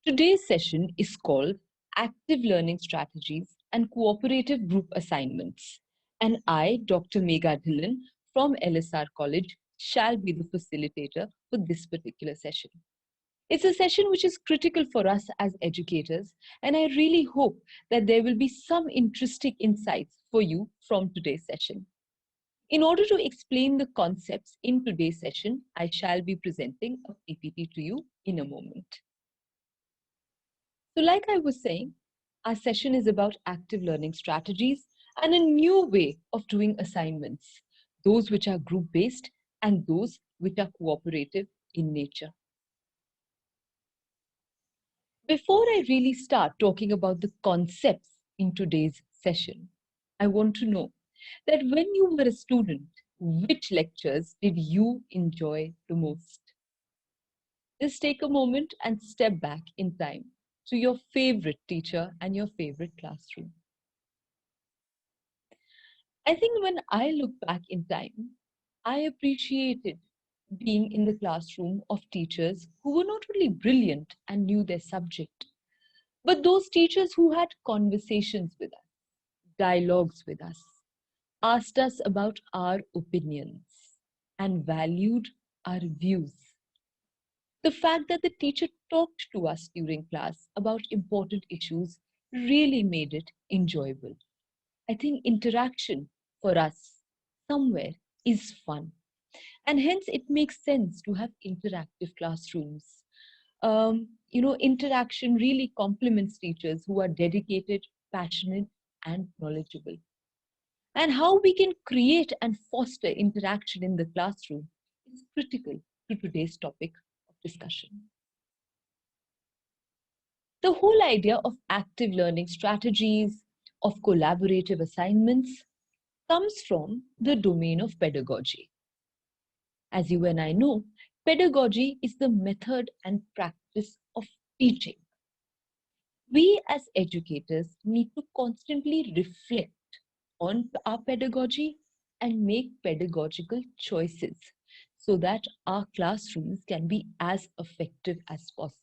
Today's session is called Active Learning Strategies and Cooperative Group Assignments. And I, Dr. Megha Dhillon from LSR College, shall be the facilitator for this particular session. It's a session which is critical for us as educators, and I really hope that there will be some interesting insights for you from today's session. In order to explain the concepts in today's session, I shall be presenting a PPT to you in a moment. So like I was saying, our session is about active learning strategies and a new way of doing assignments, those which are group-based and those which are cooperative in nature. Before I really start talking about the concepts in today's session, I want to know that when you were a student, which lectures did you enjoy the most? Just take a moment and step back in time to your favorite teacher and your favorite classroom. I think when I look back in time, I appreciated being in the classroom of teachers who were not only brilliant and knew their subject, but those teachers who had conversations with us, dialogues with us, asked us about our opinions, and valued our views. The fact that the teacher talked to us during class about important issues really made it enjoyable. I think interaction for us somewhere is fun. And hence it makes sense to have interactive classrooms. Interaction really complements teachers who are dedicated, passionate, and knowledgeable. And how we can create and foster interaction in the classroom is critical to today's topic of discussion. The whole idea of active learning strategies, of collaborative assignments, comes from the domain of pedagogy. As you and I know, pedagogy is the method and practice of teaching. We as educators need to constantly reflect on our pedagogy and make pedagogical choices so that our classrooms can be as effective as possible.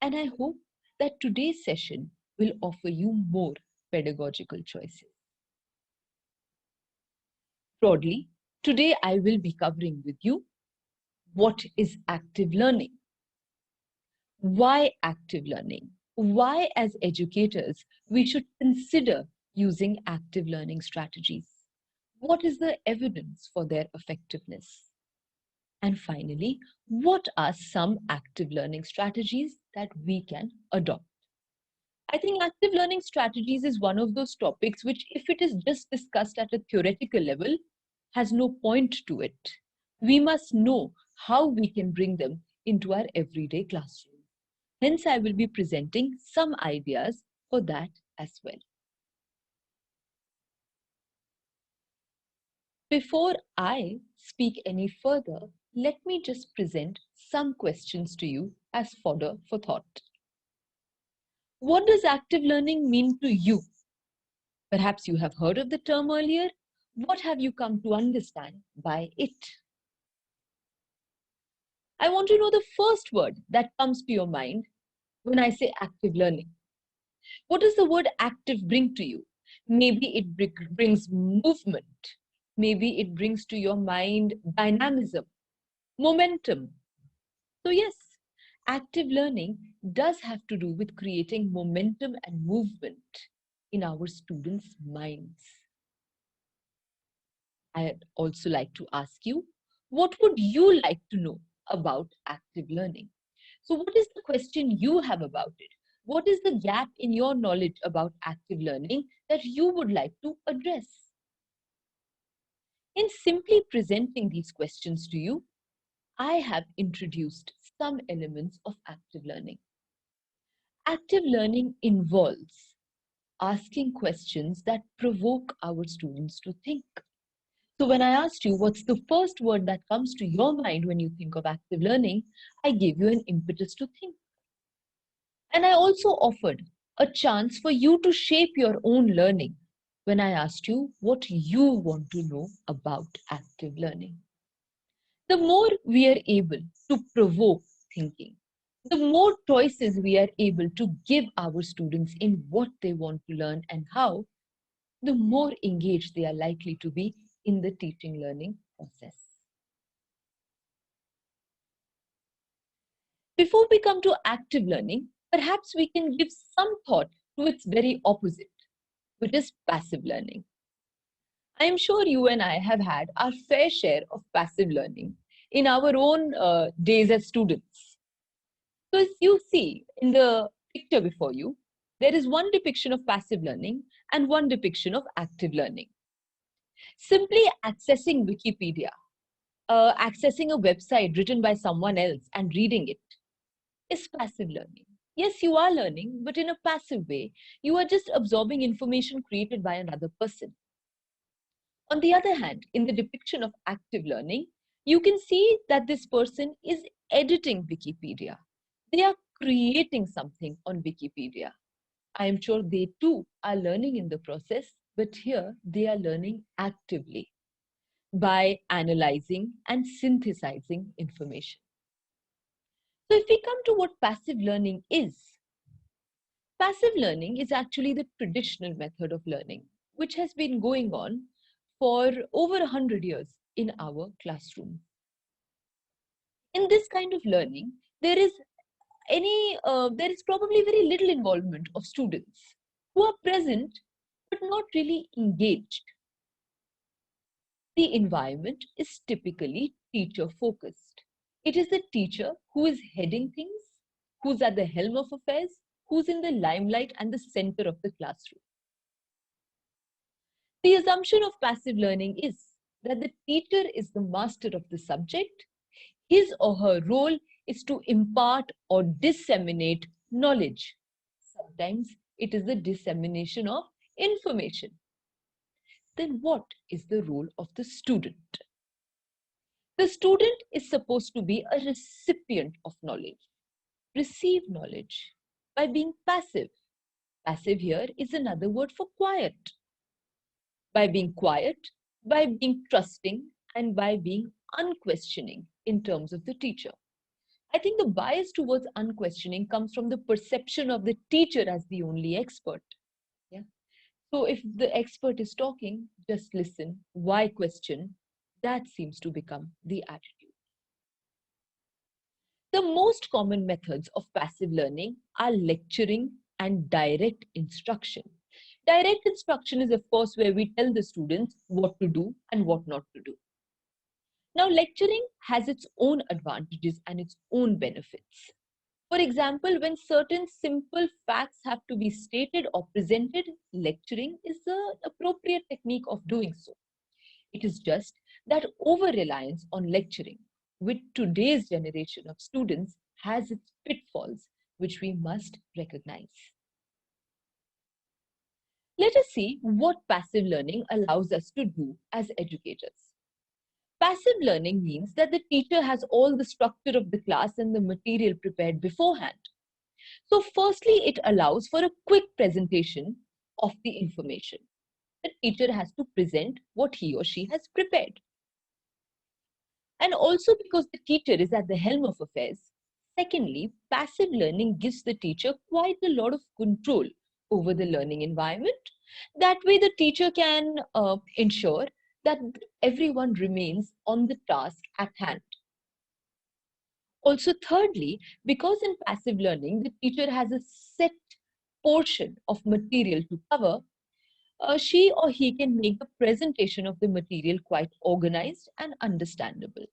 And I hope that today's session will offer you more pedagogical choices. Broadly, today I will be covering with you what is active learning, why active learning, why as educators we should consider using active learning strategies, what is the evidence for their effectiveness, and finally, what are some active learning strategies that we can adopt. I think active learning strategies is one of those topics which, if it is just discussed at a theoretical level, has no point to it. We must know how we can bring them into our everyday classroom. Hence, I will be presenting some ideas for that as well. Before I speak any further, let me just present some questions to you as fodder for thought. What does active learning mean to you? Perhaps you have heard of the term earlier. What have you come to understand by it? I want to know the first word that comes to your mind when I say active learning. What does the word active bring to you? Maybe it brings movement. Maybe it brings to your mind dynamism, momentum. So yes, active learning does have to do with creating momentum and movement in our students' minds. I'd also like to ask you, what would you like to know about active learning? So what is the question you have about it? What is the gap in your knowledge about active learning that you would like to address? In simply presenting these questions to you, I have introduced some elements of active learning. Active learning involves asking questions that provoke our students to think. So when I asked you what's the first word that comes to your mind when you think of active learning, I gave you an impetus to think. And I also offered a chance for you to shape your own learning when I asked you what you want to know about active learning. The more we are able to provoke thinking, The more choices we are able to give our students in what they want to learn and how, the more engaged they are likely to be in the teaching learning process. Before we come to active learning, perhaps we can give some thought to its very opposite, which is passive learning. I am sure you and I have had our fair share of passive learning in our own days as students. So as you see in the picture before you, there is one depiction of passive learning and one depiction of active learning. Simply accessing Wikipedia, accessing a website written by someone else and reading it is passive learning. Yes, you are learning, but in a passive way. You are just absorbing information created by another person. On the other hand, in the depiction of active learning, you can see that this person is editing Wikipedia. They are creating something on Wikipedia. I am sure they too are learning in the process, but here they are learning actively by analyzing and synthesizing information. So if we come to what passive learning is, passive learning is actually the traditional method of learning, which has been going on for over 100 years in our classroom. In this kind of learning, there is probably very little involvement of students who are present but not really engaged. The environment is typically teacher focused. It is the teacher who is heading things, who's at the helm of affairs, who's in the limelight and the center of the classroom. The assumption of passive learning is that the teacher is the master of the subject. His or her role is to impart or disseminate knowledge. Sometimes it is the dissemination of information. Then what is the role of the student? The student is supposed to be a recipient of knowledge, receive knowledge by being passive. Passive here is another word for quiet. By being quiet, by being trusting, and by being unquestioning in terms of the teacher. I think the bias towards unquestioning comes from the perception of the teacher as the only expert. Yeah. So if the expert is talking, just listen. Why question? That seems to become the attitude. The most common methods of passive learning are lecturing and direct instruction. Direct instruction is, of course, where we tell the students what to do and what not to do. Now, lecturing has its own advantages and its own benefits. For example, when certain simple facts have to be stated or presented, lecturing is the appropriate technique of doing so. It is just that over-reliance on lecturing with today's generation of students has its pitfalls, which we must recognize. Let us see what passive learning allows us to do as educators. Passive learning means that the teacher has all the structure of the class and the material prepared beforehand. So firstly, it allows for a quick presentation of the information. The teacher has to present what he or she has prepared. And also because the teacher is at the helm of affairs. Secondly, passive learning gives the teacher quite a lot of control over the learning environment. That way the teacher can ensure that everyone remains on the task at hand. Also, thirdly, because in passive learning, the teacher has a set portion of material to cover, she or he can make the presentation of the material quite organized and understandable.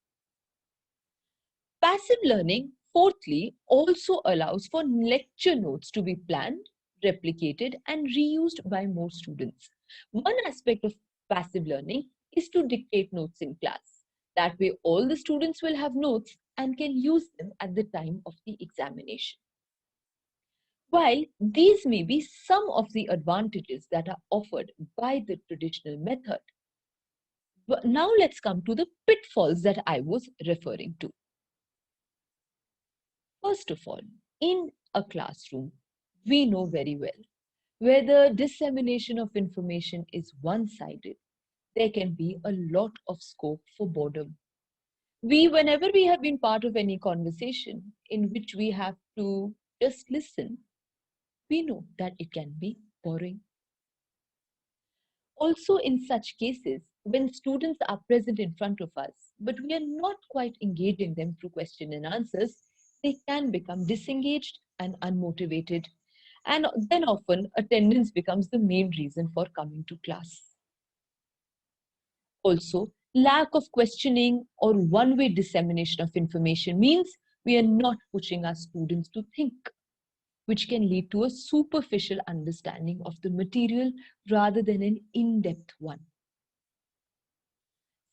Passive learning, fourthly, also allows for lecture notes to be planned, replicated, and reused by more students. One aspect of passive learning is to dictate notes in class. That way, all the students will have notes and can use them at the time of the examination. While these may be some of the advantages that are offered by the traditional method, but now let's come to the pitfalls that I was referring to. First of all, in a classroom, we know very well where the dissemination of information is one-sided, there can be a lot of scope for boredom. Whenever we have been part of any conversation in which we have to just listen, we know that it can be boring. Also, in such cases, when students are present in front of us, but we are not quite engaging them through question and answers, they can become disengaged and unmotivated. And then often attendance becomes the main reason for coming to class. Also, lack of questioning or one-way dissemination of information means we are not pushing our students to think, which can lead to a superficial understanding of the material rather than an in-depth one.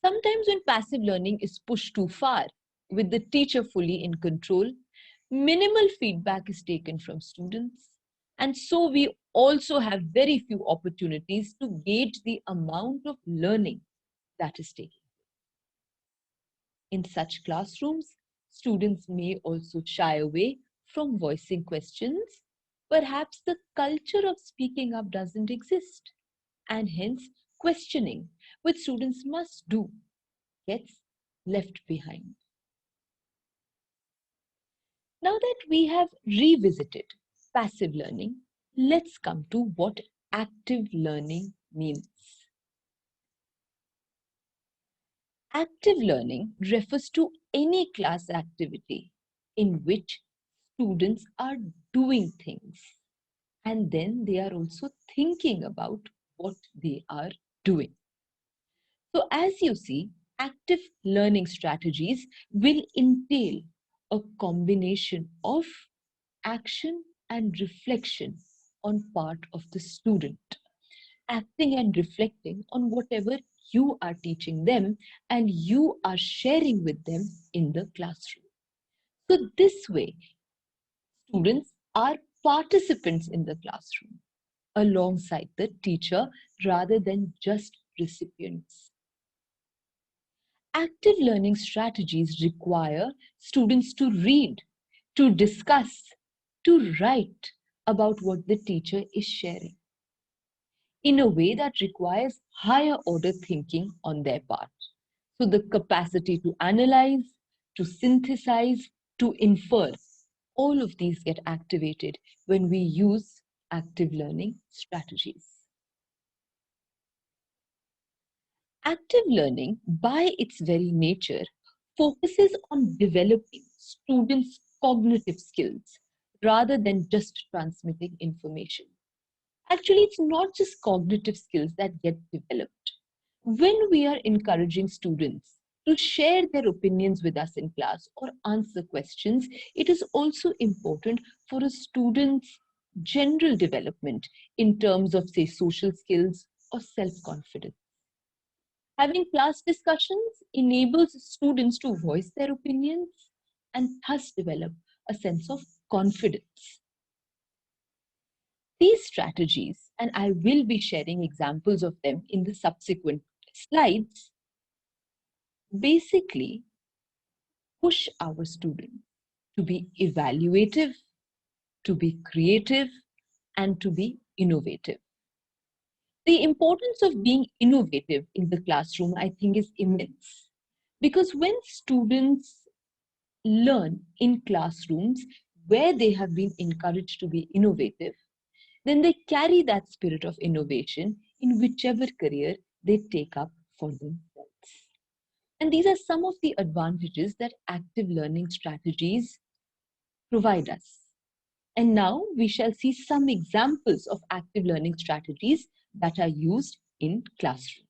Sometimes when passive learning is pushed too far, with the teacher fully in control, minimal feedback is taken from students. And so we also have very few opportunities to gauge the amount of learning that is taking. In such classrooms, students may also shy away from voicing questions. Perhaps the culture of speaking up doesn't exist, and hence questioning, which students must do, gets left behind. Now that we have revisited passive learning, let's come to what active learning means. Active learning refers to any class activity in which students are doing things and then they are also thinking about what they are doing. So as you see, active learning strategies will entail a combination of action and reflection on part of the student, acting and reflecting on whatever you are teaching them and you are sharing with them in the classroom. So this way, students are participants in the classroom alongside the teacher rather than just recipients. Active learning strategies require students to read, to discuss, to write about what the teacher is sharing in a way that requires higher order thinking on their part. So the capacity to analyze, to synthesize, to infer, all of these get activated when we use active learning strategies. Active learning, by its very nature, focuses on developing students' cognitive skills rather than just transmitting information. Actually, it's not just cognitive skills that get developed. When we are encouraging students to share their opinions with us in class or answer questions, it is also important for a student's general development in terms of, say, social skills or self-confidence. Having class discussions enables students to voice their opinions and thus develop a sense of confidence. These strategies, and I will be sharing examples of them in the subsequent slides, basically push our students to be evaluative, to be creative, and to be innovative. The importance of being innovative in the classroom, I think, is immense. Because when students learn in classrooms where they have been encouraged to be innovative, then they carry that spirit of innovation in whichever career they take up for themselves. And these are some of the advantages that active learning strategies provide us. And now we shall see some examples of active learning strategies that are used in classrooms.